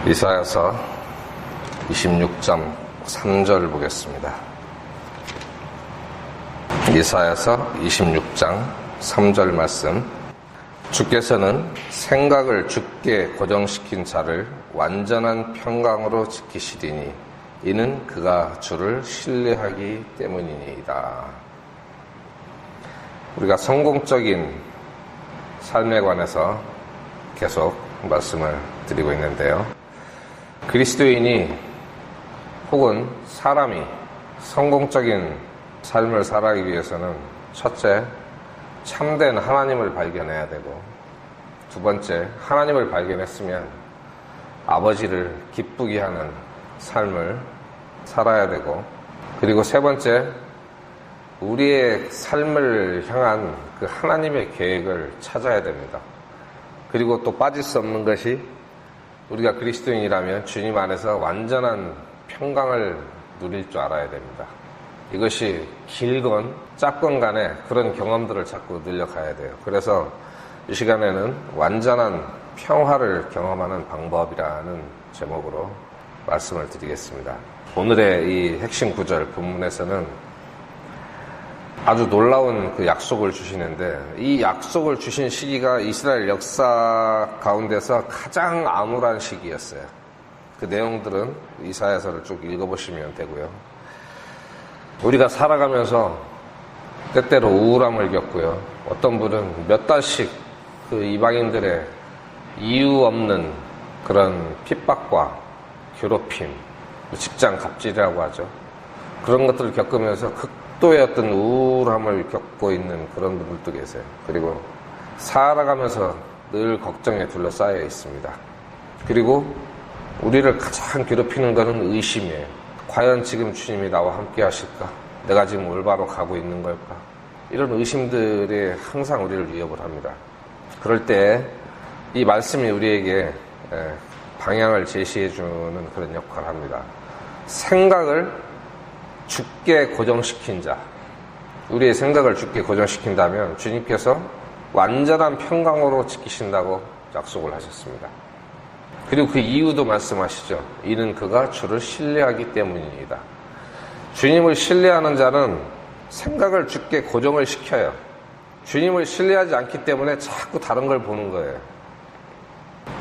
이사야서 26장 3절 보겠습니다. 이사야서 26장 3절 말씀. 주께서는 생각을 주께 고정시킨 자를 완전한 평강으로 지키시리니 이는 그가 주를 신뢰하기 때문이니이다. 우리가 성공적인 삶에 관해서 계속 말씀을 드리고 있는데요. 그리스도인이 혹은 사람이 성공적인 삶을 살아가기 위해서는 첫째, 참된 하나님을 발견해야 되고, 두 번째, 하나님을 발견했으면 아버지를 기쁘게 하는 삶을 살아야 되고, 그리고 세 번째, 우리의 삶을 향한 그 하나님의 계획을 찾아야 됩니다. 그리고 또 빠질 수 없는 것이 우리가 그리스도인이라면 주님 안에서 완전한 평강을 누릴 줄 알아야 됩니다. 이것이 길건 짧건 간에 그런 경험들을 자꾸 늘려가야 돼요. 그래서 이 시간에는 완전한 평화를 경험하는 방법이라는 제목으로 말씀을 드리겠습니다. 오늘의 이 핵심 구절 본문에서는 아주 놀라운 그 약속을 주시는데, 이 약속을 주신 시기가 이스라엘 역사 가운데서 가장 암울한 시기였어요. 그 내용들은 이사야서를 쭉 읽어보시면 되고요. 우리가 살아가면서 때때로 우울함을 겪고요. 어떤 분은 몇 달씩 그 이방인들의 이유 없는 그런 핍박과 괴롭힘, 직장 갑질이라고 하죠. 그런 것들을 겪으면서 극도의 어떤 우울함을 겪고 있는 그런 분들도 계세요. 그리고 살아가면서 늘 걱정에 둘러싸여 있습니다. 그리고 우리를 가장 괴롭히는 것은 의심이에요. 과연 지금 주님이 나와 함께 하실까? 내가 지금 올바로 가고 있는 걸까? 이런 의심들이 항상 우리를 위협을 합니다. 그럴 때 이 말씀이 우리에게 방향을 제시해주는 그런 역할을 합니다. 생각을 주께 고정시킨 자, 우리의 생각을 주께 고정시킨다면 주님께서 완전한 평강으로 지키신다고 약속을 하셨습니다. 그리고 그 이유도 말씀하시죠. 이는 그가 주를 신뢰하기 때문입니다. 주님을 신뢰하는 자는 생각을 주께 고정을 시켜요. 주님을 신뢰하지 않기 때문에 자꾸 다른 걸 보는 거예요.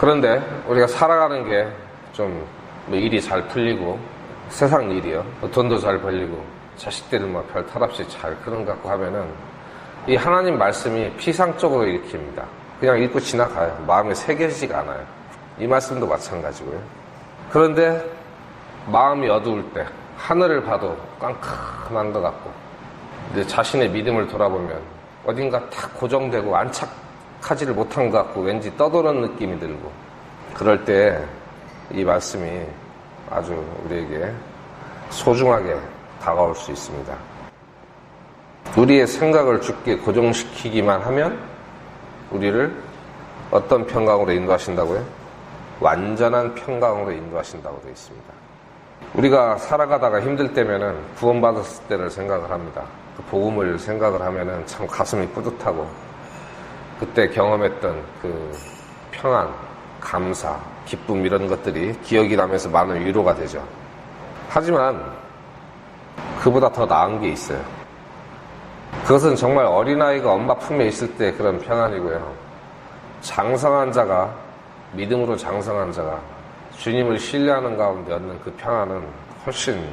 그런데 우리가 살아가는 게 좀 일이 잘 풀리고, 세상 일이요, 돈도 잘 벌리고, 자식들은 뭐 별 탈 없이 잘 그런 것 같고 하면은 이 하나님 말씀이 피상적으로 읽힙니다. 그냥 읽고 지나가요. 마음에 새겨지지가 않아요. 이 말씀도 마찬가지고요. 그런데 마음이 어두울 때 하늘을 봐도 깜깜한 것 같고, 이제 자신의 믿음을 돌아보면 어딘가 딱 고정되고 안착하지를 못한 것 같고 왠지 떠도는 느낌이 들고, 그럴 때 이 말씀이 아주 우리에게 소중하게 다가올 수 있습니다. 우리의 생각을 주께 고정시키기만 하면 우리를 어떤 평강으로 인도하신다고요? 완전한 평강으로 인도하신다고 되어 있습니다. 우리가 살아가다가 힘들 때면은 구원받았을 때를 생각을 합니다. 그 복음을 생각을 하면은 참 가슴이 뿌듯하고, 그때 경험했던 그 평안, 감사, 기쁨 이런 것들이 기억이 나면서 많은 위로가 되죠. 하지만 그보다 더 나은 게 있어요. 그것은 정말 어린아이가 엄마 품에 있을 때 그런 평안이고요. 장성한 자가, 믿음으로 장성한 자가 주님을 신뢰하는 가운데 얻는 그 평안은 훨씬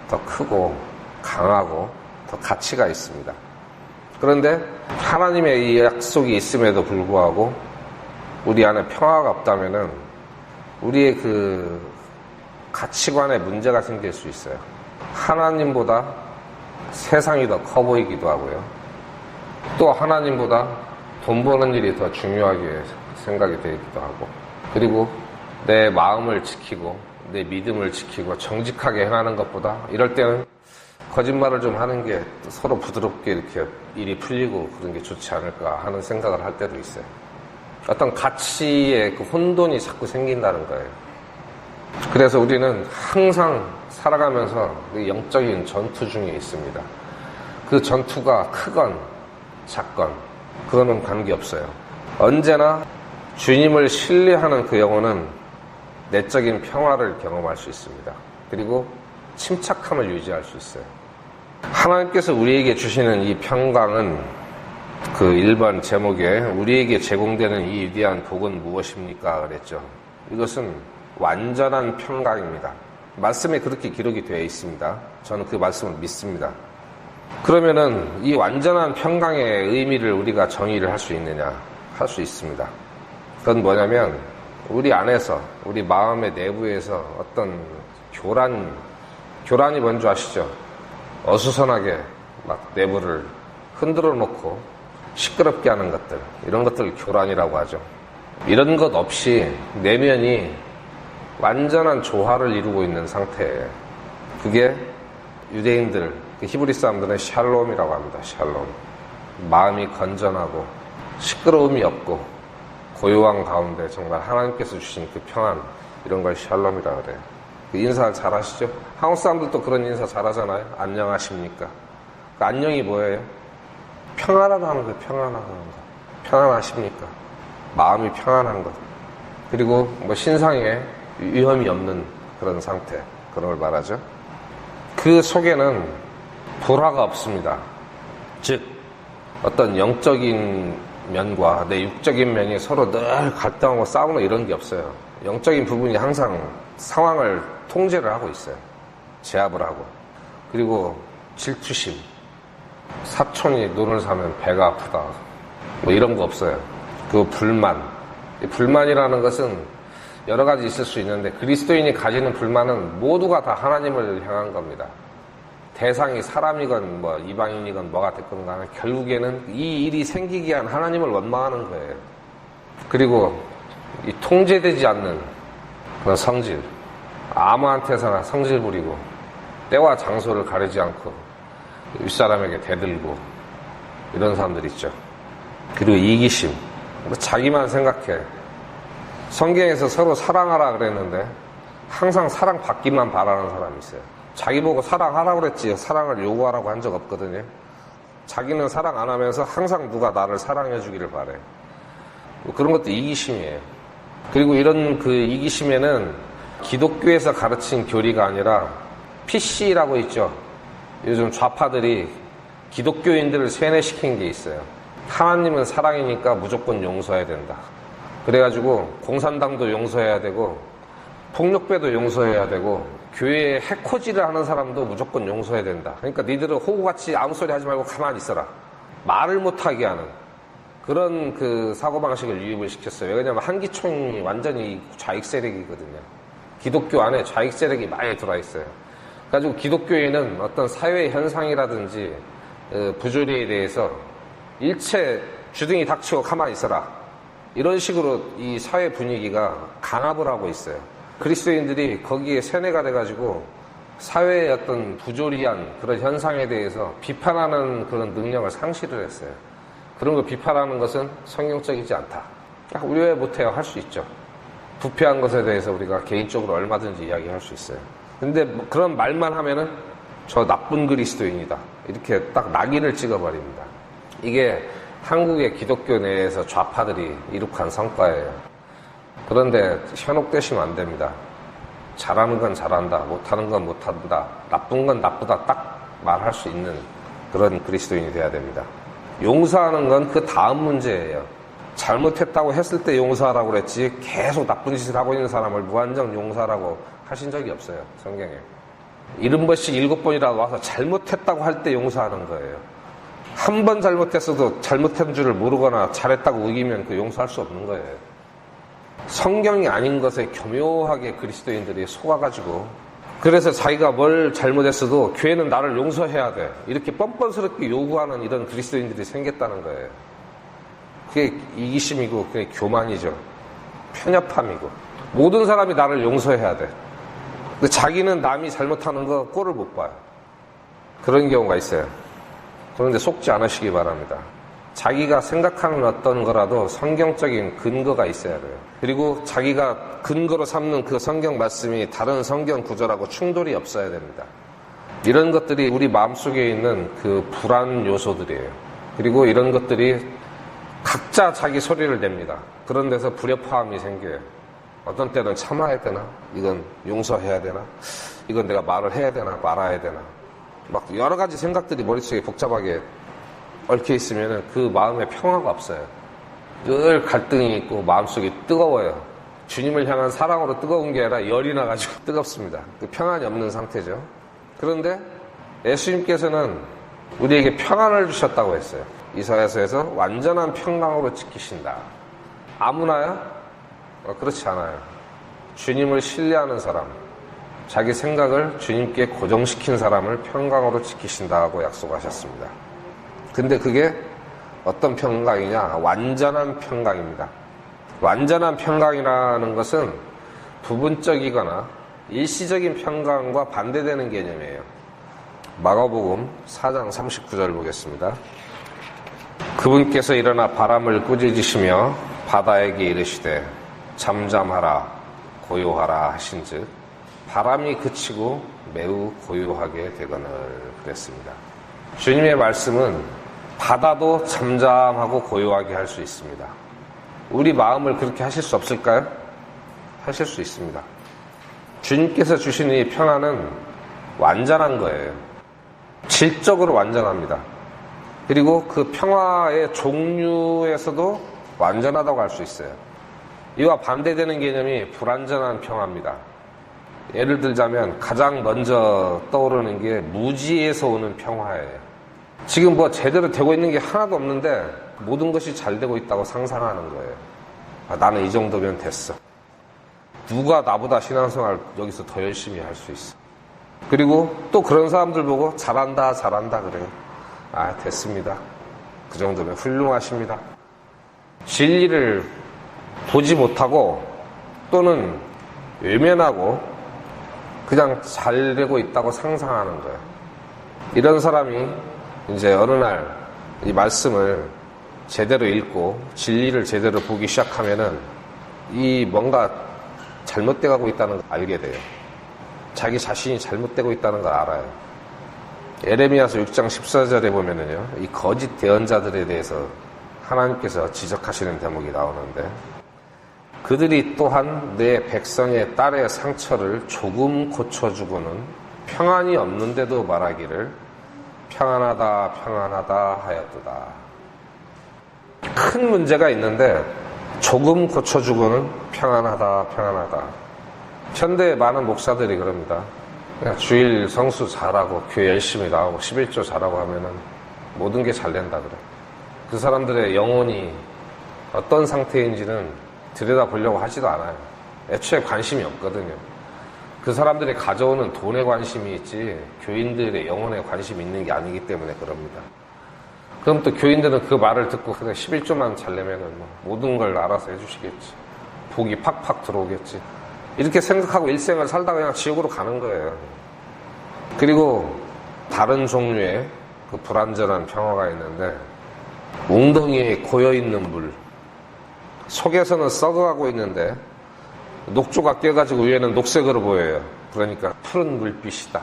더 크고 강하고 더 가치가 있습니다. 그런데 하나님의 이 약속이 있음에도 불구하고 우리 안에 평화가 없다면은 우리의 그 가치관에 문제가 생길 수 있어요. 하나님보다 세상이 더 커 보이기도 하고요. 또 하나님보다 돈 버는 일이 더 중요하게 생각이 되기도 하고, 그리고 내 마음을 지키고 내 믿음을 지키고 정직하게 행하는 것보다 이럴 때는 거짓말을 좀 하는 게 서로 부드럽게 이렇게 일이 풀리고 그런 게 좋지 않을까 하는 생각을 할 때도 있어요. 어떤 가치의 그 혼돈이 자꾸 생긴다는 거예요. 그래서 우리는 항상 살아가면서 영적인 전투 중에 있습니다. 그 전투가 크건 작건 그거는 관계없어요. 언제나 주님을 신뢰하는 그 영혼은 내적인 평화를 경험할 수 있습니다. 그리고 침착함을 유지할 수 있어요. 하나님께서 우리에게 주시는 이 평강은 그 1번 제목에 우리에게 제공되는 이 위대한 복은 무엇입니까? 그랬죠. 이것은 완전한 평강입니다. 말씀에 그렇게 기록이 되어 있습니다. 저는 그 말씀을 믿습니다. 그러면은 이 완전한 평강의 의미를 우리가 정의를 할 수 있느냐? 할 수 있습니다. 그건 뭐냐면 우리 안에서, 우리 마음의 내부에서 어떤 교란이 뭔지 아시죠? 어수선하게 막 내부를 흔들어 놓고 시끄럽게 하는 것들, 이런 것들을 교란이라고 하죠. 이런 것 없이 내면이 완전한 조화를 이루고 있는 상태예요. 그게 유대인들, 히브리 사람들은 샬롬이라고 합니다. 샬롬. 마음이 건전하고 시끄러움이 없고 고요한 가운데 정말 하나님께서 주신 그 평안, 이런 걸 샬롬이라고 그래요. 그 인사 잘 하시죠? 한국 사람들도 그런 인사 잘 하잖아요. 안녕하십니까? 그 안녕이 뭐예요? 평안하다는 거예요. 평안하다는 거. 평안하십니까? 마음이 평안한 것. 그리고 뭐 신상에 위험이 없는 그런 상태, 그런 걸 말하죠. 그 속에는 불화가 없습니다. 즉 어떤 영적인 면과 내 육적인 면이 서로 늘 갈등하고 싸우는 이런 게 없어요. 영적인 부분이 항상 상황을 통제를 하고 있어요. 제압을 하고. 그리고 질투심, 사촌이 눈을 사면 배가 아프다, 뭐 이런 거 없어요. 그 불만, 불만이라는 것은 여러 가지 있을 수 있는데 그리스도인이 가지는 불만은 모두가 다 하나님을 향한 겁니다. 대상이 사람이건 뭐 이방인이건 뭐가 됐건 간에 결국에는 이 일이 생기게 한 하나님을 원망하는 거예요. 그리고 이 통제되지 않는 그런 성질, 아무한테서나 성질 부리고 때와 장소를 가리지 않고 윗사람에게 대들고 이런 사람들 있죠. 그리고 이기심, 자기만 생각해. 성경에서 서로 사랑하라 그랬는데 항상 사랑받기만 바라는 사람이 있어요. 자기 보고 사랑하라고 그랬지 사랑을 요구하라고 한 적 없거든요. 자기는 사랑 안 하면서 항상 누가 나를 사랑해 주기를 바래. 그런 것도 이기심이에요. 그리고 이런 그 이기심에는 기독교에서 가르친 교리가 아니라 PC라고 있죠. 요즘 좌파들이 기독교인들을 세뇌시킨 게 있어요. 하나님은 사랑이니까 무조건 용서해야 된다. 그래가지고 공산당도 용서해야 되고 폭력배도 용서해야 되고 교회에 해코지를 하는 사람도 무조건 용서해야 된다. 그러니까 니들은 호구같이 아무 소리 하지 말고 가만히 있어라. 말을 못하게 하는 그런 그 사고방식을 유입을 시켰어요. 왜냐하면 한기총이 완전히 좌익 세력이거든요. 기독교 안에 좌익 세력이 많이 들어와 있어요. 그래가지고 기독교에는 어떤 사회 현상이라든지 부조리에 대해서 일체 주둥이 닥치고 가만히 있어라. 이런 식으로 이 사회 분위기가 강압을 하고 있어요. 그리스도인들이 거기에 세뇌가 돼가지고 사회의 어떤 부조리한 그런 현상에 대해서 비판하는 그런 능력을 상실을 했어요. 그런 걸 비판하는 것은 성경적이지 않다. 우리 왜 못해요? 할 수 있죠. 부패한 것에 대해서 우리가 개인적으로 얼마든지 이야기할 수 있어요. 근데 뭐 그런 말만 하면은 저 나쁜 그리스도인이다. 이렇게 딱 낙인을 찍어버립니다. 이게 한국의 기독교 내에서 좌파들이 이룩한 성과예요. 그런데 현혹되시면 안 됩니다. 잘하는 건 잘한다, 못하는 건 못한다, 나쁜 건 나쁘다 딱 말할 수 있는 그런 그리스도인이 돼야 됩니다. 용서하는 건 그 다음 문제예요. 잘못했다고 했을 때 용서하라고 그랬지 계속 나쁜 짓을 하고 있는 사람을 무한정 용서하라고 하신 적이 없어요. 성경에. 70번씩 7번이라도 와서 잘못했다고 할 때 용서하는 거예요. 한 번 잘못했어도 잘못한 줄을 모르거나 잘했다고 우기면 그 용서할 수 없는 거예요. 성경이 아닌 것에 교묘하게 그리스도인들이 속아가지고 그래서 자기가 뭘 잘못했어도 교회는 나를 용서해야 돼. 이렇게 뻔뻔스럽게 요구하는 이런 그리스도인들이 생겼다는 거예요. 그게 이기심이고 그게 교만이죠. 편협함이고 모든 사람이 나를 용서해야 돼. 근데 자기는 남이 잘못하는 거 꼴을 못 봐요. 그런 경우가 있어요. 그런데 속지 않으시기 바랍니다. 자기가 생각하는 어떤 거라도 성경적인 근거가 있어야 돼요. 그리고 자기가 근거로 삼는 그 성경 말씀이 다른 성경 구절하고 충돌이 없어야 됩니다. 이런 것들이 우리 마음속에 있는 그 불안 요소들이에요. 그리고 이런 것들이 각자 자기 소리를 냅니다. 그런 데서 불협화음이 생겨요. 어떤 때는 참아야 되나? 이건 용서해야 되나? 이건 내가 말을 해야 되나? 말아야 되나? 막 여러 가지 생각들이 머릿속에 복잡하게 얽혀 있으면 그 마음에 평화가 없어요. 늘 갈등이 있고 마음속이 뜨거워요. 주님을 향한 사랑으로 뜨거운 게 아니라 열이 나가지고 뜨겁습니다. 그 평안이 없는 상태죠. 그런데 예수님께서는 우리에게 평안을 주셨다고 했어요. 이사야서에서 완전한 평강으로 지키신다. 아무나요? 그렇지 않아요. 주님을 신뢰하는 사람, 자기 생각을 주님께 고정시킨 사람을 평강으로 지키신다고 약속하셨습니다. 근데 그게 어떤 평강이냐? 완전한 평강입니다. 완전한 평강이라는 것은 부분적이거나 일시적인 평강과 반대되는 개념이에요. 마가복음 4장 39절 보겠습니다. 그분께서 일어나 바람을 꾸짖으시며 바다에게 이르시되 잠잠하라 고요하라 하신즉 바람이 그치고 매우 고요하게 되거늘 그랬습니다. 주님의 말씀은 바다도 잠잠하고 고요하게 할 수 있습니다. 우리 마음을 그렇게 하실 수 없을까요? 하실 수 있습니다. 주님께서 주신 이 평안은 완전한 거예요. 질적으로 완전합니다. 그리고 그 평화의 종류에서도 완전하다고 할 수 있어요. 이와 반대되는 개념이 불완전한 평화입니다. 예를 들자면 가장 먼저 떠오르는 게 무지에서 오는 평화예요. 지금 뭐 제대로 되고 있는 게 하나도 없는데 모든 것이 잘 되고 있다고 상상하는 거예요. 나는 이 정도면 됐어. 누가 나보다 신앙생활 여기서 더 열심히 할 수 있어. 그리고 또 그런 사람들 보고 잘한다 그래요. 됐습니다. 그 정도면 훌륭하십니다. 진리를 보지 못하고 또는 외면하고 그냥 잘 되고 있다고 상상하는 거예요. 이런 사람이 이제 어느 날 이 말씀을 제대로 읽고 진리를 제대로 보기 시작하면은 이 뭔가 잘못돼 가고 있다는 걸 알게 돼요. 자기 자신이 잘못되고 있다는 걸 알아요. 에레미야서 6장 14절에 보면은요, 이 거짓 대언자들에 대해서 하나님께서 지적하시는 대목이 나오는데, 그들이 또한 내 백성의 딸의 상처를 조금 고쳐주고는 평안이 없는데도 말하기를 평안하다 평안하다 하였도다. 큰 문제가 있는데 조금 고쳐주고는 평안하다 평안하다. 현대의 많은 목사들이 그럽니다. 그냥 주일 성수 잘하고 교회 열심히 나오고 11조 잘하고 하면은 모든 게 잘 된다 그래. 그 사람들의 영혼이 어떤 상태인지는 들여다보려고 하지도 않아요. 애초에 관심이 없거든요. 그 사람들이 가져오는 돈에 관심이 있지 교인들의 영혼에 관심이 있는 게 아니기 때문에 그럽니다. 그럼 또 교인들은 그 말을 듣고 그냥 11조만 잘 내면은 뭐 모든 걸 알아서 해주시겠지. 복이 팍팍 들어오겠지. 이렇게 생각하고 일생을 살다가 그냥 지옥으로 가는 거예요. 그리고 다른 종류의 그 불완전한 평화가 있는데, 웅덩이에 고여있는 물, 속에서는 썩어가고 있는데 녹조가 껴가지고 위에는 녹색으로 보여요. 그러니까 푸른 물빛이다.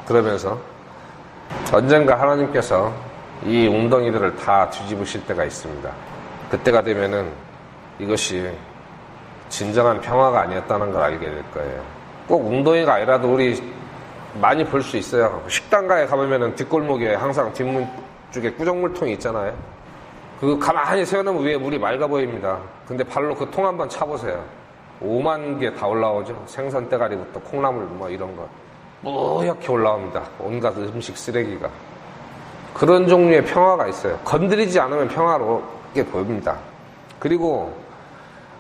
그러면서 언젠가 하나님께서 이 웅덩이들을 다 뒤집으실 때가 있습니다. 그때가 되면은 이것이 진정한 평화가 아니었다는 걸 알게 될 거예요. 꼭 웅덩이가 아니라도 우리 많이 볼 수 있어요. 식당가에 가보면은 뒷골목에 항상 뒷문 쪽에 꾸정물통이 있잖아요. 그거 가만히 세워놓으면 위에 물이 맑아 보입니다. 근데 발로 그 통 한번 차보세요. 5만 개 다 올라오죠. 생선 대가리부터 콩나물 뭐 이런 거 뿌옇게 올라옵니다. 온갖 음식 쓰레기가. 그런 종류의 평화가 있어요. 건드리지 않으면 평화롭게 보입니다. 그리고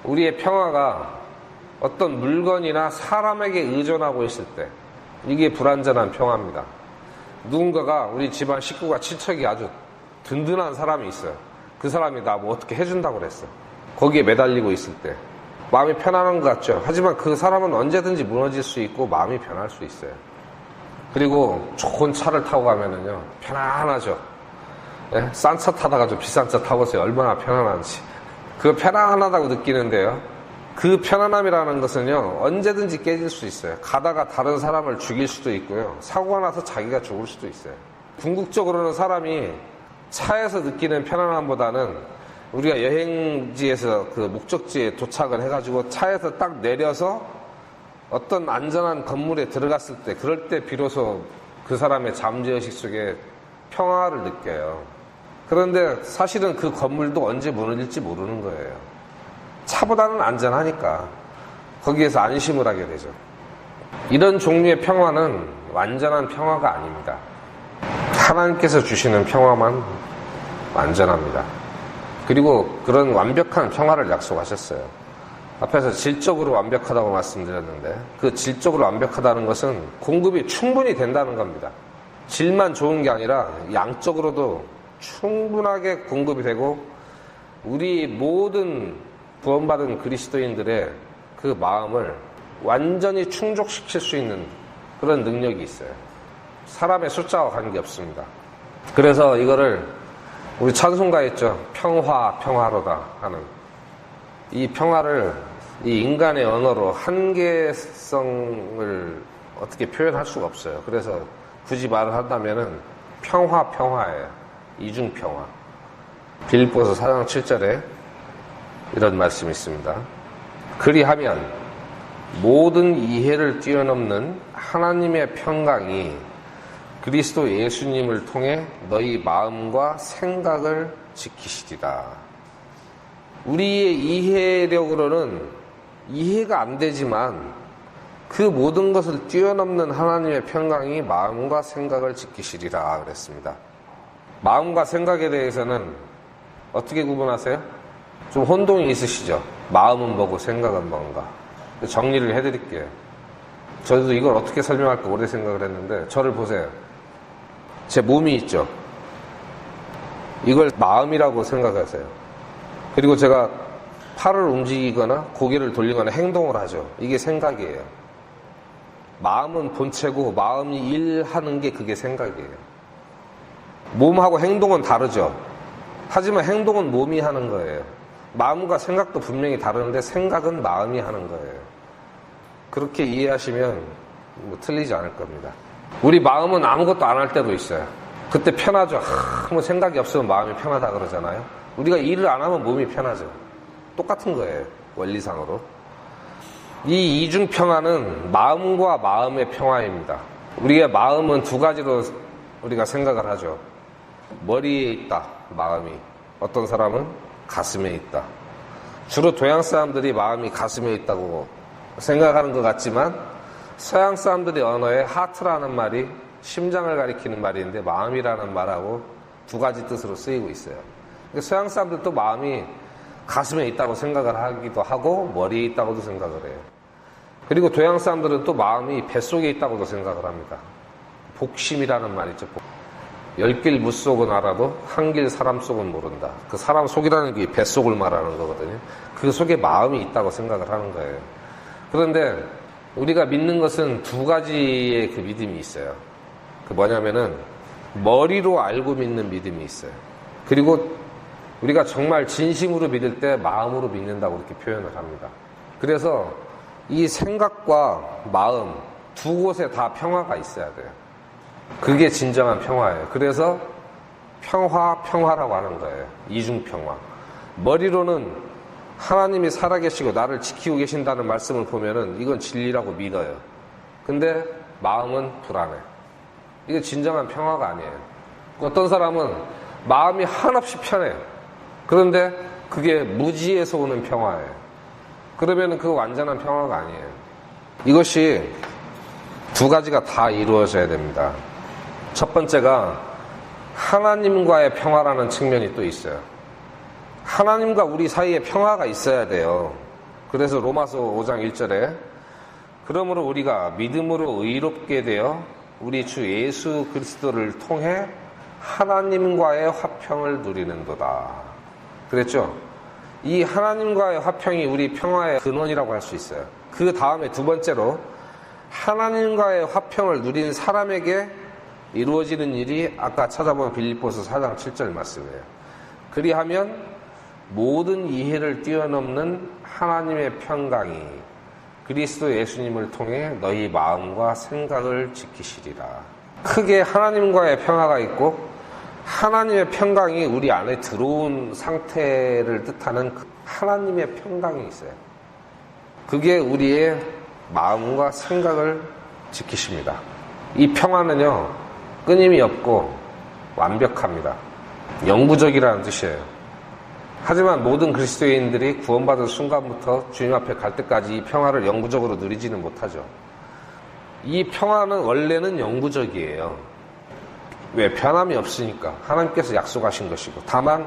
우리의 평화가 어떤 물건이나 사람에게 의존하고 있을 때, 이게 불완전한 평화입니다. 누군가가 우리 집안 식구가 친척이 아주 든든한 사람이 있어요. 그 사람이 나 뭐 어떻게 해준다고 그랬어. 거기에 매달리고 있을 때 마음이 편안한 것 같죠. 하지만 그 사람은 언제든지 무너질 수 있고 마음이 변할 수 있어요. 그리고 좋은 차를 타고 가면은요, 편안하죠. 네? 싼 차 타다가 좀 비싼 차 타보세요. 얼마나 편안한지. 그거 편안하다고 느끼는데요, 그 편안함이라는 것은요, 언제든지 깨질 수 있어요. 가다가 다른 사람을 죽일 수도 있고요, 사고가 나서 자기가 죽을 수도 있어요. 궁극적으로는 사람이 차에서 느끼는 편안함보다는 우리가 여행지에서 그 목적지에 도착을 해가지고 차에서 딱 내려서 어떤 안전한 건물에 들어갔을 때, 그럴 때 비로소 그 사람의 잠재의식 속에 평화를 느껴요. 그런데 사실은 그 건물도 언제 무너질지 모르는 거예요. 차보다는 안전하니까 거기에서 안심을 하게 되죠. 이런 종류의 평화는 완전한 평화가 아닙니다. 하나님께서 주시는 평화만 완전합니다. 그리고 그런 완벽한 평화를 약속하셨어요. 앞에서 질적으로 완벽하다고 말씀드렸는데, 그 질적으로 완벽하다는 것은 공급이 충분히 된다는 겁니다. 질만 좋은 게 아니라 양적으로도 충분하게 공급이 되고, 우리 모든 구원받은 그리스도인들의 그 마음을 완전히 충족시킬 수 있는 그런 능력이 있어요. 사람의 숫자와 관계없습니다. 그래서 이거를 우리 찬송가에 있죠. 평화, 평화로다 하는 이 평화를 이 인간의 언어로 한계성을 어떻게 표현할 수가 없어요. 그래서 굳이 말을 한다면은 평화, 평화예요. 이중평화. 빌립보서 4장 7절에 이런 말씀이 있습니다. 그리하면 모든 이해를 뛰어넘는 하나님의 평강이 그리스도 예수님을 통해 너희 마음과 생각을 지키시리라. 우리의 이해력으로는 이해가 안 되지만 그 모든 것을 뛰어넘는 하나님의 평강이 마음과 생각을 지키시리라 그랬습니다. 마음과 생각에 대해서는 어떻게 구분하세요? 좀 혼동이 있으시죠? 마음은 뭐고 생각은 뭔가. 정리를 해드릴게요. 저도 이걸 어떻게 설명할까 오래 생각을 했는데, 저를 보세요. 제 몸이 있죠. 이걸 마음이라고 생각하세요. 그리고 제가 팔을 움직이거나 고개를 돌리거나 행동을 하죠. 이게 생각이에요. 마음은 본체고 마음이 일하는 게 그게 생각이에요. 몸하고 행동은 다르죠. 하지만 행동은 몸이 하는 거예요. 마음과 생각도 분명히 다르는데 생각은 마음이 하는 거예요. 그렇게 이해하시면 틀리지 않을 겁니다. 우리 마음은 아무것도 안 할 때도 있어요. 그때 편하죠. 아무 생각이 없으면 마음이 편하다 그러잖아요. 우리가 일을 안 하면 몸이 편하죠. 똑같은 거예요. 원리상으로. 이 이중평화는 마음과 마음의 평화입니다. 우리의 마음은 두 가지로 우리가 생각을 하죠. 머리에 있다, 마음이. 어떤 사람은 가슴에 있다. 주로 동양 사람들이 마음이 가슴에 있다고 생각하는 것 같지만, 서양 사람들의 언어에 하트라는 말이 심장을 가리키는 말인데 마음이라는 말하고 두 가지 뜻으로 쓰이고 있어요. 서양 사람들도 마음이 가슴에 있다고 생각을 하기도 하고 머리에 있다고도 생각을 해요. 그리고 동양 사람들은 또 마음이 뱃속에 있다고도 생각을 합니다. 복심이라는 말 있죠. 10길 무속은 알아도 한 길 사람 속은 모른다. 그 사람 속이라는 게 뱃속을 말하는 거거든요. 그 속에 마음이 있다고 생각을 하는 거예요. 그런데 우리가 믿는 것은 두 가지의 그 믿음이 있어요. 그 뭐냐면은 머리로 알고 믿는 믿음이 있어요. 그리고 우리가 정말 진심으로 믿을 때 마음으로 믿는다고 이렇게 표현을 합니다. 그래서 이 생각과 마음 두 곳에 다 평화가 있어야 돼요. 그게 진정한 평화예요. 그래서 평화라고 하는 거예요. 이중평화. 머리로는 하나님이 살아계시고 나를 지키고 계신다는 말씀을 보면은 이건 진리라고 믿어요. 근데 마음은 불안해. 이게 진정한 평화가 아니에요. 어떤 사람은 마음이 한없이 편해요. 그런데 그게 무지에서 오는 평화예요. 그러면은 그거 완전한 평화가 아니에요. 이것이 두 가지가 다 이루어져야 됩니다. 첫 번째가 하나님과의 평화라는 측면이 또 있어요. 하나님과 우리 사이에 평화가 있어야 돼요. 그래서 로마서 5장 1절에 그러므로 우리가 믿음으로 의롭게 되어 우리 주 예수 그리스도를 통해 하나님과의 화평을 누리는도다. 그랬죠? 이 하나님과의 화평이 우리 평화의 근원이라고 할 수 있어요. 그 다음에 두 번째로 하나님과의 화평을 누린 사람에게 이루어지는 일이 아까 찾아본 빌립보서 4장 7절 말씀이에요. 그리하면 모든 이해를 뛰어넘는 하나님의 평강이 그리스도 예수님을 통해 너희 마음과 생각을 지키시리라. 크게 하나님과의 평화가 있고 하나님의 평강이 우리 안에 들어온 상태를 뜻하는 그 하나님의 평강이 있어요. 그게 우리의 마음과 생각을 지키십니다. 이 평안은요, 끊임이 없고 완벽합니다. 영구적이라는 뜻이에요. 하지만 모든 그리스도인들이 구원받은 순간부터 주님 앞에 갈 때까지 이 평화를 영구적으로 누리지는 못하죠. 이 평화는 원래는 영구적이에요. 왜? 변함이 없으니까. 하나님께서 약속하신 것이고. 다만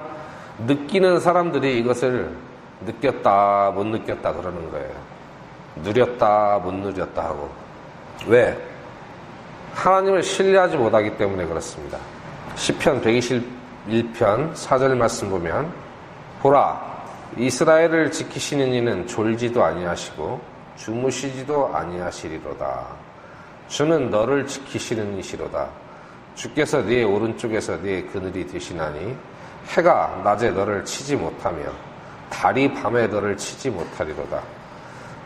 느끼는 사람들이 이것을 느꼈다 못 느꼈다 그러는 거예요. 누렸다 못 누렸다 하고. 왜? 하나님을 신뢰하지 못하기 때문에 그렇습니다. 시편 121편 4절 말씀 보면, 보라, 이스라엘을 지키시는 이는 졸지도 아니하시고 주무시지도 아니하시리로다. 주는 너를 지키시는 이시로다. 주께서 네 오른쪽에서 네 그늘이 되시나니 해가 낮에 너를 치지 못하며 달이 밤에 너를 치지 못하리로다.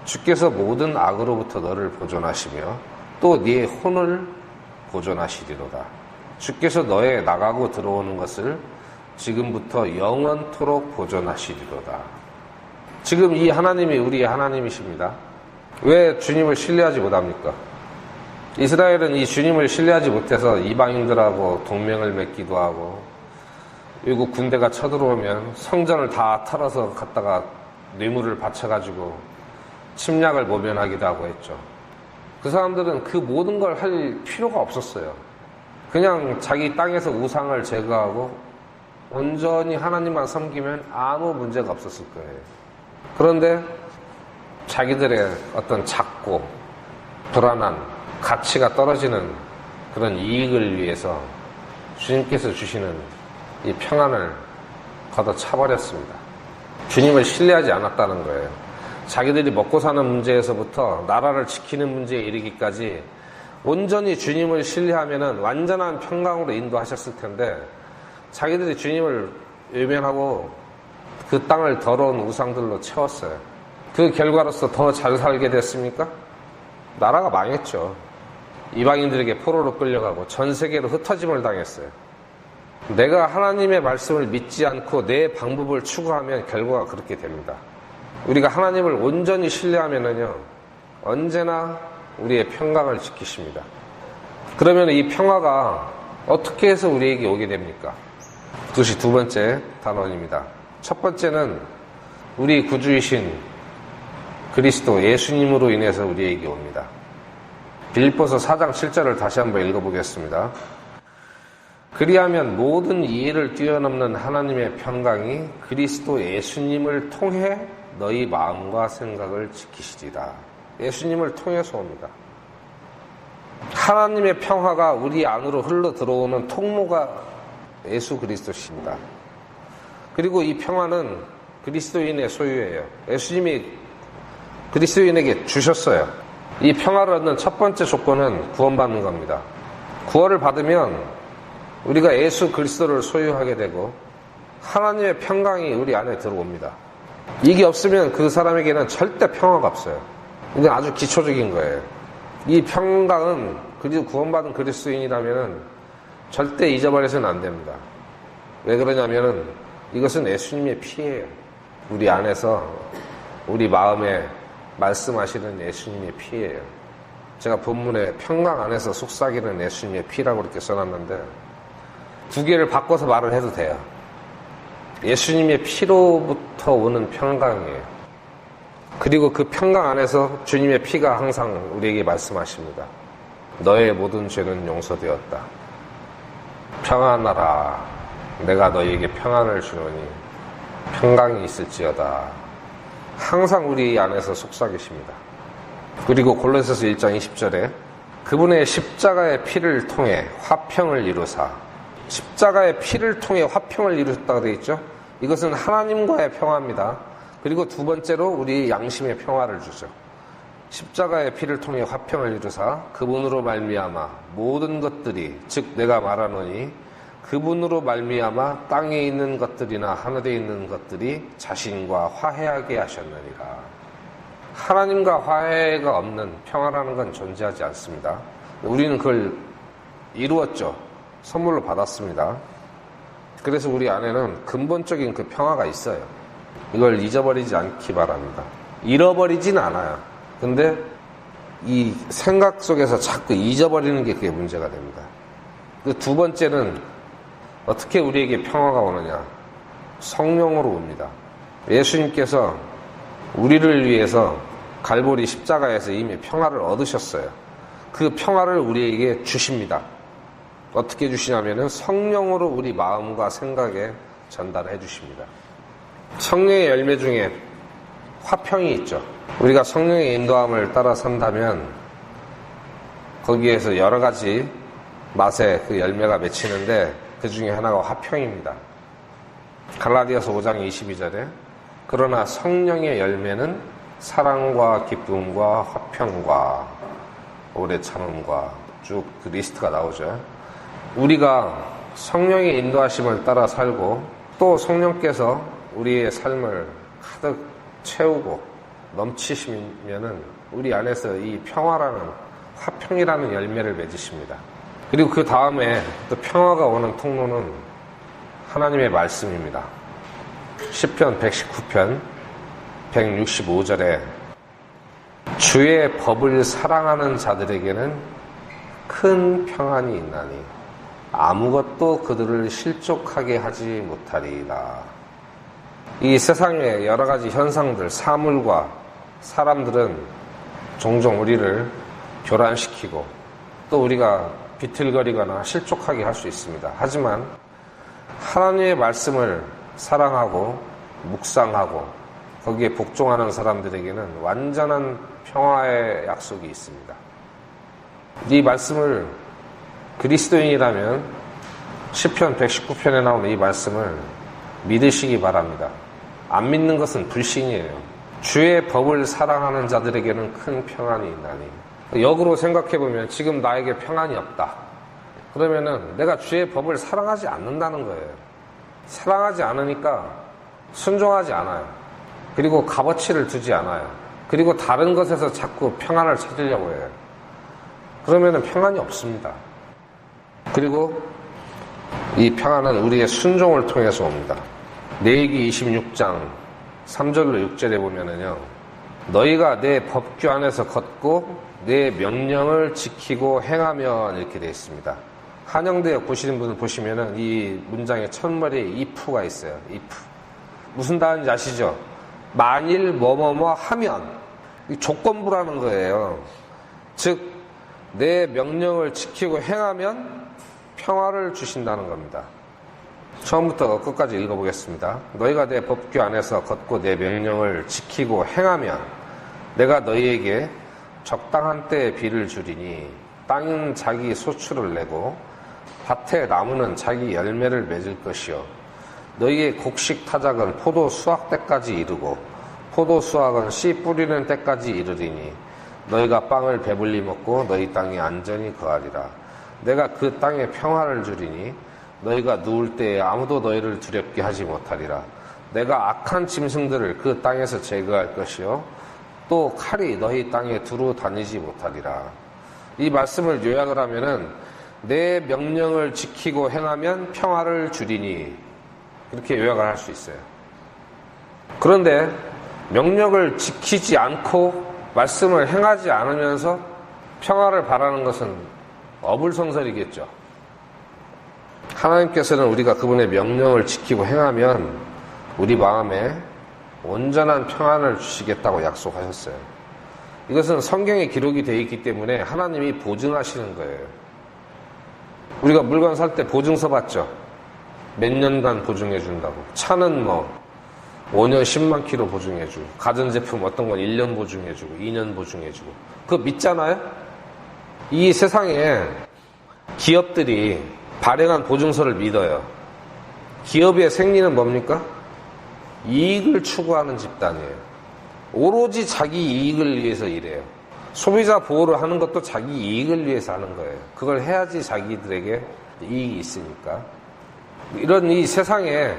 주께서 모든 악으로부터 너를 보존하시며 또 네 혼을 보존하시리로다. 주께서 너의 나가고 들어오는 것을 지금부터 영원토록 보존하시리로다. 지금 이 하나님이 우리의 하나님이십니다. 왜 주님을 신뢰하지 못합니까? 이스라엘은 이 주님을 신뢰하지 못해서 이방인들하고 동맹을 맺기도 하고, 외국 군대가 쳐들어오면 성전을 다 털어서 갖다가 뇌물을 바쳐가지고 침략을 모면하기도 하고 했죠. 그 사람들은 그 모든 걸 할 필요가 없었어요. 그냥 자기 땅에서 우상을 제거하고 온전히 하나님만 섬기면 아무 문제가 없었을 거예요. 그런데 자기들의 어떤 작고 불안한 가치가 떨어지는 그런 이익을 위해서 주님께서 주시는 이 평안을 걷어차버렸습니다. 주님을 신뢰하지 않았다는 거예요. 자기들이 먹고 사는 문제에서부터 나라를 지키는 문제에 이르기까지 온전히 주님을 신뢰하면은 완전한 평강으로 인도하셨을 텐데, 자기들이 주님을 외면하고 그 땅을 더러운 우상들로 채웠어요. 그 결과로서 더 잘 살게 됐습니까? 나라가 망했죠. 이방인들에게 포로로 끌려가고 전 세계로 흩어짐을 당했어요. 내가 하나님의 말씀을 믿지 않고 내 방법을 추구하면 결과가 그렇게 됩니다. 우리가 하나님을 온전히 신뢰하면은요, 언제나 우리의 평강을 지키십니다. 그러면 이 평화가 어떻게 해서 우리에게 오게 됩니까? 그것이 두 번째 단원입니다. 첫 번째는 우리 구주이신 그리스도 예수님으로 인해서 우리에게 옵니다. 빌립보서 4장 7절을 다시 한번 읽어보겠습니다. 그리하면 모든 이해를 뛰어넘는 하나님의 평강이 그리스도 예수님을 통해 너희 마음과 생각을 지키시리라. 예수님을 통해서 옵니다. 하나님의 평화가 우리 안으로 흘러 들어오는 통로가 예수 그리스도십니다. 그리고 이 평화는 그리스도인의 소유예요. 예수님이 그리스도인에게 주셨어요. 이 평화를 얻는 첫 번째 조건은 구원받는 겁니다. 구원을 받으면 우리가 예수 그리스도를 소유하게 되고 하나님의 평강이 우리 안에 들어옵니다. 이게 없으면 그 사람에게는 절대 평화가 없어요. 이게 아주 기초적인 거예요. 이 평강은 그리고 구원받은 그리스도인이라면 절대 잊어버려서는 안 됩니다. 왜 그러냐면은 이것은 예수님의 피예요. 우리 안에서 우리 마음에 말씀하시는 예수님의 피예요. 제가 본문에 평강 안에서 속삭이는 예수님의 피라고 이렇게 써놨는데 두 개를 바꿔서 말을 해도 돼요. 예수님의 피로부터 오는 평강이에요. 그리고 그 평강 안에서 주님의 피가 항상 우리에게 말씀하십니다. 너의 모든 죄는 용서되었다. 평안하라. 내가 너희에게 평안을 주노니 평강이 있을지어다. 항상 우리 안에서 속삭이십니다. 그리고 골로새서 1장 20절에 그분의 십자가의 피를 통해 화평을 이루사. 십자가의 피를 통해 화평을 이루셨다고 되어 있죠. 이것은 하나님과의 평화입니다. 그리고 두 번째로 우리 양심의 평화를 주죠. 십자가의 피를 통해 화평을 이루사 그분으로 말미암아 모든 것들이, 즉 내가 말하노니 그분으로 말미암아 땅에 있는 것들이나 하늘에 있는 것들이 자신과 화해하게 하셨느니라. 하나님과 화해가 없는 평화라는 건 존재하지 않습니다. 우리는 그걸 이루었죠. 선물로 받았습니다. 그래서 우리 안에는 근본적인 그 평화가 있어요. 이걸 잊어버리지 않기 바랍니다. 잃어버리진 않아요. 근데 이 생각 속에서 자꾸 잊어버리는 게 그게 문제가 됩니다. 그 두 번째는 어떻게 우리에게 평화가 오느냐? 성령으로 옵니다. 예수님께서 우리를 위해서 갈보리 십자가에서 이미 평화를 얻으셨어요. 그 평화를 우리에게 주십니다. 어떻게 주시냐면은 성령으로 우리 마음과 생각에 전달해 주십니다. 성령의 열매 중에 화평이 있죠. 우리가 성령의 인도함을 따라 산다면 거기에서 여러 가지 맛의 그 열매가 맺히는데 그 중에 하나가 화평입니다. 갈라디아서 5장 22절에 그러나 성령의 열매는 사랑과 기쁨과 화평과 오래 참음과 쭉 그 리스트가 나오죠. 우리가 성령의 인도하심을 따라 살고 또 성령께서 우리의 삶을 가득 채우고 넘치시면은 우리 안에서 이 평화라는 화평이라는 열매를 맺으십니다. 그리고 그 다음에 또 평화가 오는 통로는 하나님의 말씀입니다. 시편 119편 165절에 주의 법을 사랑하는 자들에게는 큰 평안이 있나니 아무것도 그들을 실족하게 하지 못하리라. 이 세상의 여러 가지 현상들, 사물과 사람들은 종종 우리를 교란시키고 또 우리가 비틀거리거나 실족하게 할 수 있습니다. 하지만 하나님의 말씀을 사랑하고 묵상하고 거기에 복종하는 사람들에게는 완전한 평화의 약속이 있습니다. 이 말씀을 그리스도인이라면 시편 119편에 나오는 이 말씀을 믿으시기 바랍니다. 안 믿는 것은 불신이에요. 주의 법을 사랑하는 자들에게는 큰 평안이 있나니. 역으로 생각해보면 지금 나에게 평안이 없다. 그러면은 내가 주의 법을 사랑하지 않는다는 거예요. 사랑하지 않으니까 순종하지 않아요. 그리고 값어치를 두지 않아요. 그리고 다른 것에서 자꾸 평안을 찾으려고 해요. 그러면은 평안이 없습니다. 그리고 이 평안은 우리의 순종을 통해서 옵니다. 레위기 26장 3절로 6절에 보면은요, 너희가 내 법규 안에서 걷고 내 명령을 지키고 행하면 이렇게 되어 있습니다. 한영대역 보시는 분을 보시면은 이 문장에 첫머리에 if가 있어요. if. 무슨 단어인지 아시죠? 만일 뭐뭐뭐 하면. 이 조건부라는 거예요. 즉 내 명령을 지키고 행하면 평화를 주신다는 겁니다. 처음부터 끝까지 읽어보겠습니다. 너희가 내 법규 안에서 걷고 내 명령을 지키고 행하면 내가 너희에게 적당한 때에 비를 주리니 땅은 자기 소출을 내고 밭의 나무는 자기 열매를 맺을 것이요 너희의 곡식 타작은 포도 수확 때까지 이르고 포도 수확은 씨 뿌리는 때까지 이르리니 너희가 빵을 배불리 먹고 너희 땅에 안전히 거하리라. 내가 그 땅에 평화를 주리니 너희가 누울 때에 아무도 너희를 두렵게 하지 못하리라. 내가 악한 짐승들을 그 땅에서 제거할 것이요 또 칼이 너희 땅에 두루 다니지 못하리라. 이 말씀을 요약을 하면은 내 명령을 지키고 행하면 평화를 주리니 이렇게 요약을 할 수 있어요. 그런데 명령을 지키지 않고 말씀을 행하지 않으면서 평화를 바라는 것은 어불성설이겠죠. 하나님께서는 우리가 그분의 명령을 지키고 행하면 우리 마음에 온전한 평안을 주시겠다고 약속하셨어요. 이것은 성경에 기록이 되어 있기 때문에 하나님이 보증하시는 거예요. 우리가 물건 살 때 보증서 받죠. 몇 년간 보증해 준다고. 차는 5년 10만 킬로 보증해주고, 가전제품 어떤 건 1년 보증해주고, 2년 보증해주고. 그거 믿잖아요? 이 세상에 기업들이 발행한 보증서를 믿어요. 기업의 생리는 뭡니까? 이익을 추구하는 집단이에요. 오로지 자기 이익을 위해서 일해요. 소비자 보호를 하는 것도 자기 이익을 위해서 하는 거예요. 그걸 해야지 자기들에게 이익이 있으니까. 이런 이 세상에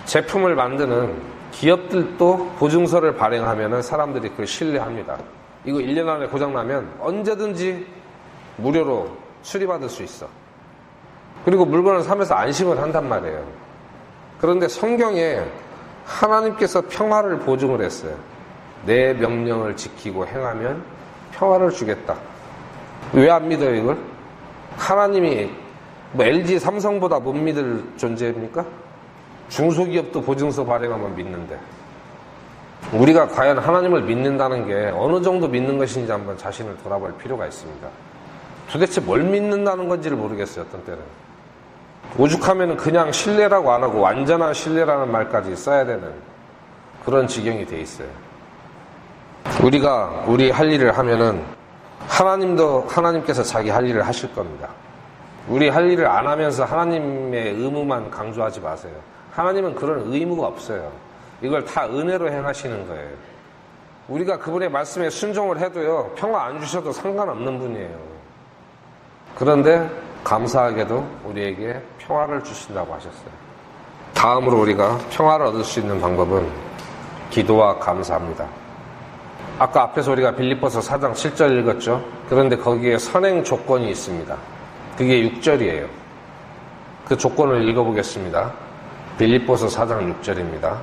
제품을 만드는 기업들도 보증서를 발행하면 사람들이 그걸 신뢰합니다. 이거 1년 안에 고장나면 언제든지 무료로 수리받을 수 있어. 그리고 물건을 사면서 안심을 한단 말이에요. 그런데 성경에 하나님께서 평화를 보증을 했어요. 내 명령을 지키고 행하면 평화를 주겠다. 왜 안 믿어요, 이걸? 하나님이 LG 삼성보다 못 믿을 존재입니까? 중소기업도 보증서 발행하면 믿는데, 우리가 과연 하나님을 믿는다는 게 어느 정도 믿는 것인지 한번 자신을 돌아볼 필요가 있습니다. 도대체 뭘 믿는다는 건지를 모르겠어요, 어떤 때는. 오죽하면 그냥 신뢰라고 안 하고 완전한 신뢰라는 말까지 써야 되는 그런 지경이 돼 있어요. 우리가 우리 할 일을 하면은 하나님도 하나님께서 자기 할 일을 하실 겁니다. 우리 할 일을 안 하면서 하나님의 의무만 강조하지 마세요. 하나님은 그런 의무가 없어요. 이걸 다 은혜로 행하시는 거예요. 우리가 그분의 말씀에 순종을 해도요, 평화 안 주셔도 상관없는 분이에요. 그런데 감사하게도 우리에게 평화를 주신다고 하셨어요. 다음으로 우리가 평화를 얻을 수 있는 방법은 기도와 감사합니다. 아까 앞에서 우리가 빌립보서 4장 7절 읽었죠. 그런데 거기에 선행 조건이 있습니다. 그게 6절이에요. 그 조건을 읽어보겠습니다. 빌립보서 4장 6절입니다.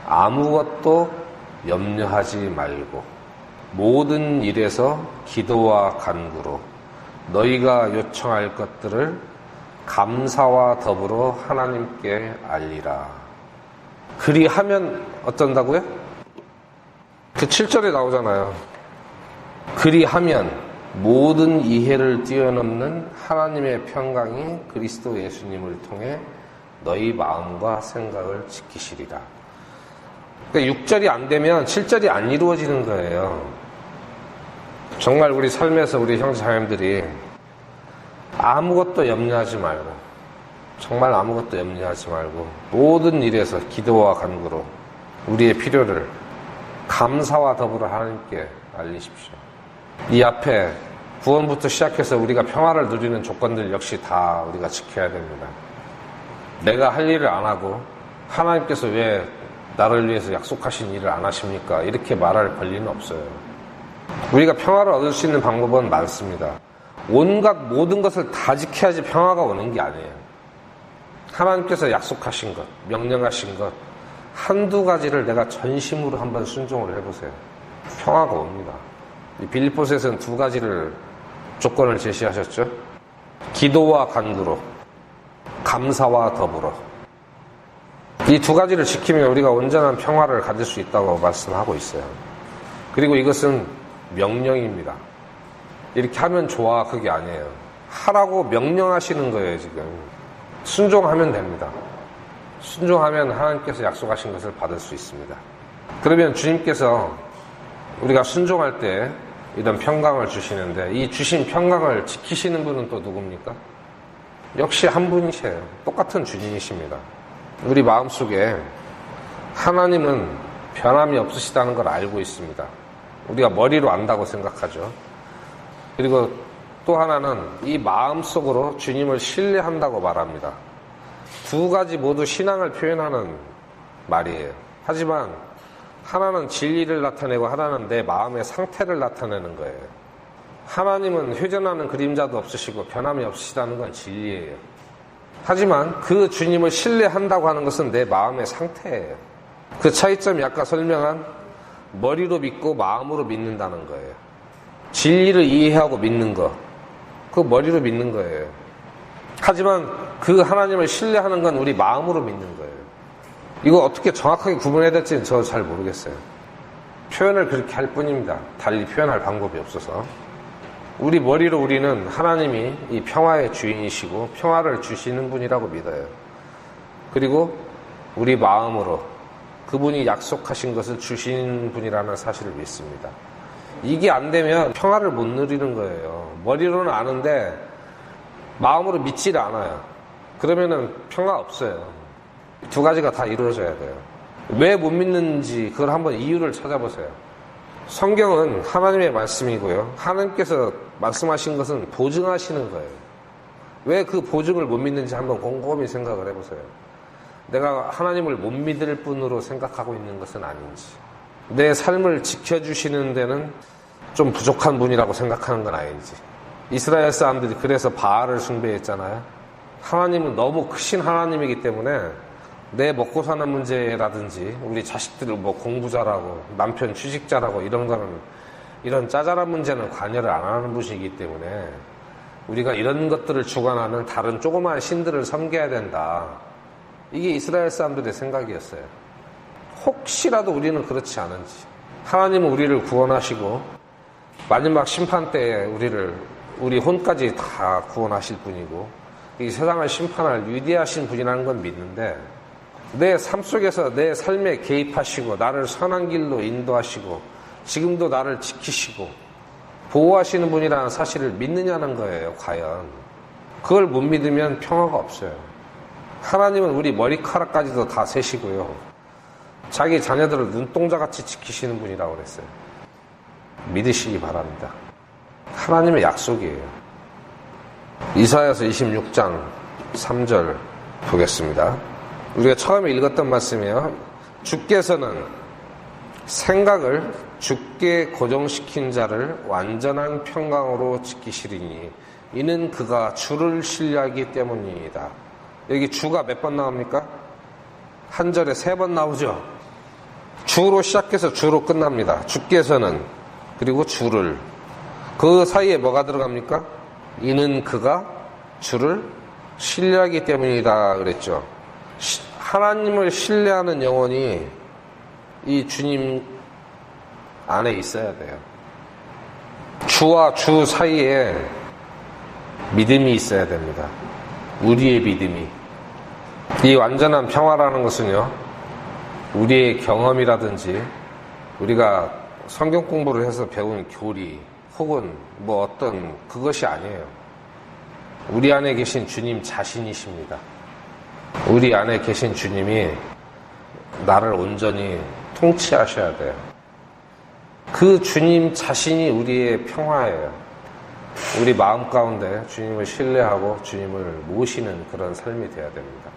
아무것도 염려하지 말고 모든 일에서 기도와 간구로 너희가 요청할 것들을 감사와 더불어 하나님께 알리라. 그리하면 어쩐다고요? 그 7절에 나오잖아요. 그리하면 모든 이해를 뛰어넘는 하나님의 평강이 그리스도 예수님을 통해 너희 마음과 생각을 지키시리라. 그러니까 6절이 안 되면 7절이 안 이루어지는 거예요. 정말 우리 삶에서 우리 형제자매들이 아무것도 염려하지 말고, 정말 아무것도 염려하지 말고 모든 일에서 기도와 간구로 우리의 필요를 감사와 더불어 하나님께 알리십시오. 이 앞에 구원부터 시작해서 우리가 평화를 누리는 조건들 역시 다 우리가 지켜야 됩니다. 내가 할 일을 안 하고 하나님께서 왜 나를 위해서 약속하신 일을 안 하십니까? 이렇게 말할 권리는 없어요. 우리가 평화를 얻을 수 있는 방법은 많습니다. 온갖 모든 것을 다 지켜야지 평화가 오는 게 아니에요. 하나님께서 약속하신 것, 명령하신 것 한두 가지를 내가 전심으로 한번 순종을 해보세요. 평화가 옵니다. 이 빌립보서에서는 두 가지를 조건을 제시하셨죠. 기도와 간구로, 감사와 더불어. 이 두 가지를 지키면 우리가 온전한 평화를 가질 수 있다고 말씀하고 있어요. 그리고 이것은 명령입니다. 이렇게 하면 좋아, 그게 아니에요. 하라고 명령하시는 거예요, 지금. 순종하면 됩니다. 순종하면 하나님께서 약속하신 것을 받을 수 있습니다. 그러면 주님께서 우리가 순종할 때 이런 평강을 주시는데, 이 주신 평강을 지키시는 분은 또 누굽니까? 역시 한 분이세요. 똑같은 주님이십니다. 우리 마음속에 하나님은 변함이 없으시다는 걸 알고 있습니다. 우리가 머리로 안다고 생각하죠. 그리고 또 하나는 이 마음속으로 주님을 신뢰한다고 말합니다. 두 가지 모두 신앙을 표현하는 말이에요. 하지만 하나는 진리를 나타내고 하나는 내 마음의 상태를 나타내는 거예요. 하나님은 회전하는 그림자도 없으시고 변함이 없으시다는 건 진리예요. 하지만 그 주님을 신뢰한다고 하는 것은 내 마음의 상태예요. 그 차이점이 아까 설명한 머리로 믿고 마음으로 믿는다는 거예요. 진리를 이해하고 믿는 거, 그거 머리로 믿는 거예요. 하지만 그 하나님을 신뢰하는 건 우리 마음으로 믿는 거예요. 이거 어떻게 정확하게 구분해야 될지는 저 잘 모르겠어요. 표현을 그렇게 할 뿐입니다. 달리 표현할 방법이 없어서. 우리 머리로 우리는 하나님이 이 평화의 주인이시고 평화를 주시는 분이라고 믿어요. 그리고 우리 마음으로 그분이 약속하신 것을 주신 분이라는 사실을 믿습니다. 이게 안 되면 평화를 못 누리는 거예요. 머리로는 아는데 마음으로 믿지를 않아요. 그러면은 평화 없어요. 두 가지가 다 이루어져야 돼요. 왜 못 믿는지 그걸 한번 이유를 찾아보세요. 성경은 하나님의 말씀이고요. 하나님께서 말씀하신 것은 보증하시는 거예요. 왜 그 보증을 못 믿는지 한번 곰곰이 생각을 해보세요. 내가 하나님을 못 믿을 뿐으로 생각하고 있는 것은 아닌지, 내 삶을 지켜주시는 데는 좀 부족한 분이라고 생각하는 건 아닌지. 이스라엘 사람들이 그래서 바알을 숭배했잖아요. 하나님은 너무 크신 하나님이기 때문에 내 먹고 사는 문제라든지 우리 자식들을 뭐 공부 잘하고 남편 취직 잘하고 이런 짜잘한 문제는 관여를 안 하는 분이기 때문에 우리가 이런 것들을 주관하는 다른 조그마한 신들을 섬겨야 된다. 이게 이스라엘 사람들의 생각이었어요. 혹시라도 우리는 그렇지 않은지. 하나님은 우리를 구원하시고 마지막 심판 때에 우리 혼까지 다 구원하실 분이고 이 세상을 심판할 위대하신 분이라는 건 믿는데 내 삶 속에서 내 삶에 개입하시고 나를 선한 길로 인도하시고 지금도 나를 지키시고 보호하시는 분이라는 사실을 믿느냐는 거예요. 과연 그걸 못 믿으면 평화가 없어요. 하나님은 우리 머리카락까지도 다 세시고요. 자기 자녀들을 눈동자같이 지키시는 분이라고 그랬어요. 믿으시기 바랍니다. 하나님의 약속이에요. 이사야서 26장 3절 보겠습니다. 우리가 처음에 읽었던 말씀이에요. 주께서는 생각을 주께 고정시킨 자를 완전한 평강으로 지키시리니 이는 그가 주를 신뢰하기 때문이다. 여기 주가 몇 번 나옵니까? 한 절에 3번 나오죠. 주로 시작해서 주로 끝납니다. 주께서는 그리고 주를 그 사이에 뭐가 들어갑니까? 이는 그가 주를 신뢰하기 때문이다 그랬죠. 하나님을 신뢰하는 영혼이 이 주님 안에 있어야 돼요. 주와 주 사이에 믿음이 있어야 됩니다. 우리의 믿음이. 이 완전한 평화라는 것은요, 우리의 경험이라든지 우리가 성경 공부를 해서 배운 교리 혹은 뭐 어떤 그것이 아니에요. 우리 안에 계신 주님 자신이십니다. 우리 안에 계신 주님이 나를 온전히 통치하셔야 돼요. 그 주님 자신이 우리의 평화예요. 우리 마음 가운데 주님을 신뢰하고 주님을 모시는 그런 삶이 되어야 됩니다.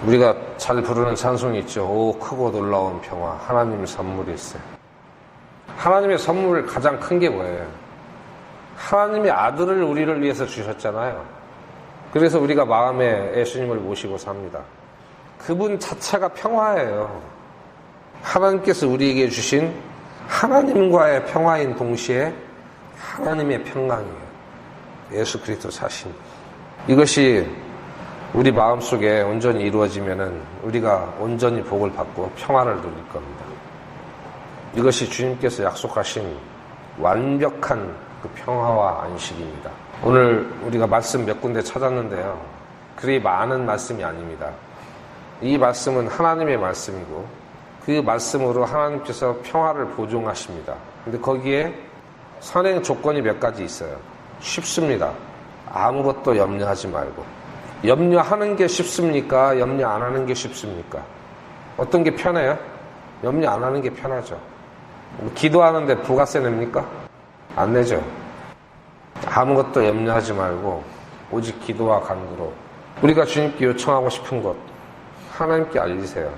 우리가 잘 부르는 찬송이 있죠. 오 크고 놀라운 평화, 하나님의 선물이 있어요. 하나님의 선물 가장 큰 게 뭐예요? 하나님의 아들을 우리를 위해서 주셨잖아요. 그래서 우리가 마음에 예수님을 모시고 삽니다. 그분 자체가 평화예요. 하나님께서 우리에게 주신 하나님과의 평화인 동시에 하나님의 평강이에요. 예수 그리스도 자신. 이것이 우리 마음속에 온전히 이루어지면은 우리가 온전히 복을 받고 평화를 누릴 겁니다. 이것이 주님께서 약속하신 완벽한 그 평화와 안식입니다. 오늘 우리가 말씀 몇 군데 찾았는데요. 그리 많은 말씀이 아닙니다. 이 말씀은 하나님의 말씀이고 그 말씀으로 하나님께서 평화를 보증하십니다. 근데 거기에 선행 조건이 몇 가지 있어요. 쉽습니다. 아무것도 염려하지 말고. 염려하는 게 쉽습니까? 염려 안 하는 게 쉽습니까? 어떤 게 편해요? 염려 안 하는 게 편하죠. 기도하는데 부가세 냅니까? 안 내죠. 아무것도 염려하지 말고 오직 기도와 간구로 우리가 주님께 요청하고 싶은 것 하나님께 알리세요.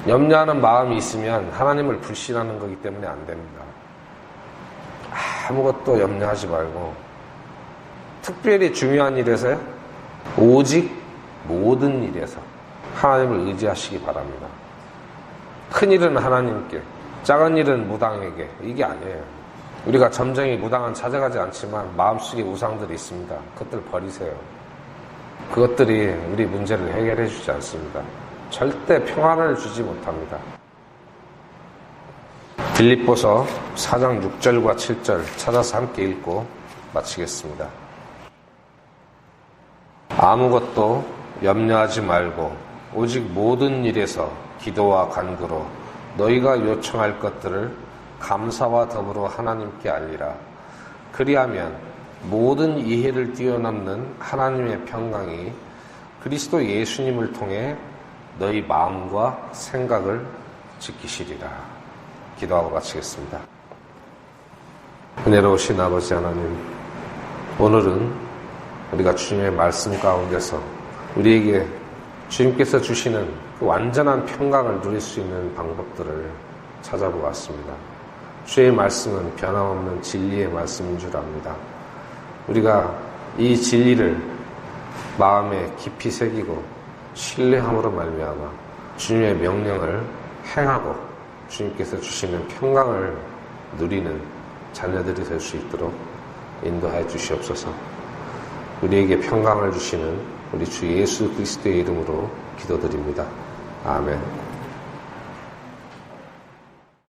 염려하는 마음이 있으면 하나님을 불신하는 거기 때문에 안 됩니다. 아무것도 염려하지 말고 특별히 중요한 일에서요. 오직 모든 일에서 하나님을 의지하시기 바랍니다. 큰 일은 하나님께, 작은 일은 무당에게. 이게 아니에요. 우리가 점쟁이 무당은 찾아가지 않지만 마음속에 우상들이 있습니다. 그것들 버리세요. 그것들이 우리 문제를 해결해 주지 않습니다. 절대 평안을 주지 못합니다. 빌립보서 4장 6절과 7절 찾아서 함께 읽고 마치겠습니다. 아무것도 염려하지 말고 오직 모든 일에서 기도와 간구로 너희가 요청할 것들을 감사와 더불어 하나님께 알리라. 그리하면 모든 이해를 뛰어넘는 하나님의 평강이 그리스도 예수님을 통해 너희 마음과 생각을 지키시리라. 기도하고 마치겠습니다. 은혜로우신 아버지 하나님, 오늘은 우리가 주님의 말씀 가운데서 우리에게 주님께서 주시는 그 완전한 평강을 누릴 수 있는 방법들을 찾아보았습니다. 주의 말씀은 변함없는 진리의 말씀인 줄 압니다. 우리가 이 진리를 마음에 깊이 새기고 신뢰함으로 말미암아 주님의 명령을 행하고 주님께서 주시는 평강을 누리는 자녀들이 될 수 있도록 인도하여 주시옵소서. 우리에게 평강을 주시는 우리 주 예수 그리스도의 이름으로 기도드립니다. 아멘.